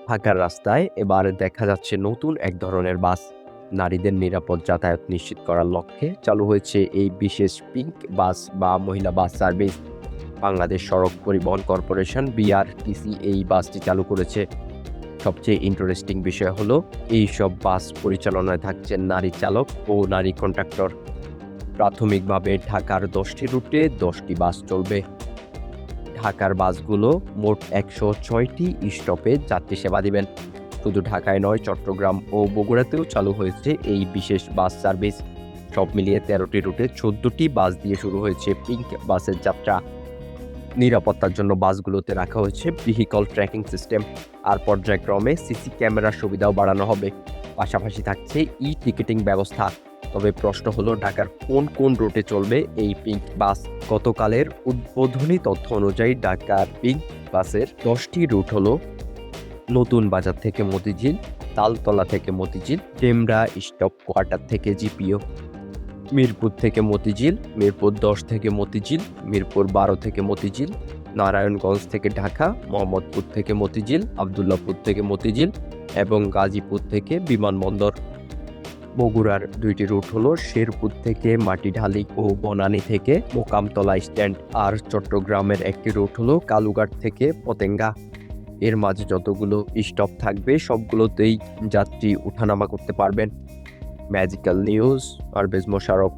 ঢাকার রাস্তায় এবার দেখা যাচ্ছে নতুন এক ধরনের বাস। নারীদের নিরাপদ যাতায়াত নিশ্চিত করার লক্ষ্যে চালু হয়েছে এই বিশেষ পিঙ্ক বাস বা মহিলা বাস সার্ভিস। বাংলাদেশ সড়ক পরিবহন কর্পোরেশন বিআরটিসি এই বাসটি চালু করেছে। সবচেয়ে ইন্টারেস্টিং বিষয় হলো এই সব বাস পরিচালনায় থাকছেন নারী চালক ও নারী কন্ডাক্টর। প্রাথমিকভাবে ঢাকার 10টি রুটে 10টি বাস চলবে। ঢাকার বাসগুলো মোট 106টি স্টপে যাত্রী সেবা দিবেন। শুধু ঢাকায় নয়, চট্টগ্রাম ও বগুড়াতেও চালু হয়েছে এই বিশেষ বাস সার্ভিস। সব মিলিয়ে 13টি রুটে 14টি বাস দিয়ে শুরু হয়েছে পিঙ্ক বাসের যাত্রা। নিরাপত্তার জন্য বাসগুলোতে রাখা হয়েছে ভেহিকল ট্র্যাকিং সিস্টেম, আর পর্যায়ক্রমে সিসি ক্যামেরার সুবিধাও বাড়ানো হবে। পাশাপাশি থাকছে টিকিটিং ব্যবস্থা। তবে প্রশ্ন হলো, ঢাকার কোন কোন রুটে চলবে এই পিঙ্ক বাস? গতকালের উদ্বোধনী তথ্য অনুযায়ী ঢাকার পিঙ্ক বাসের 10টি রুট হলো নতুন বাজার থেকে মতিঝিল, তালতলা থেকে মতিঝিল, ডেমরা স্টপ কোয়ার্টার থেকে জিপিও, মিরপুর থেকে মতিঝিল, মিরপুর 10 থেকে মতিঝিল, মিরপুর 12 থেকে মতিঝিল, নারায়ণগঞ্জ থেকে ঢাকা, মোহাম্মদপুর থেকে মতিঝিল, আবদুল্লাপুর থেকে মতিঝিল এবং গাজীপুর থেকে বিমানবন্দর। বগুড়ার 2টি রুট হলো শেরপুর থেকে মাটিঢালি ও বনানী থেকে মোকামতলা স্ট্যান্ড, আর চট্টগ্রামের একটি রুট হলো কালুঘাট থেকে পতেঙ্গা। এর মাঝে যতগুলো স্টপ থাকবে সবগুলোতেই যাত্রী উঠানামা করতে পারবেন। Magical news, Parvez Mosharraf.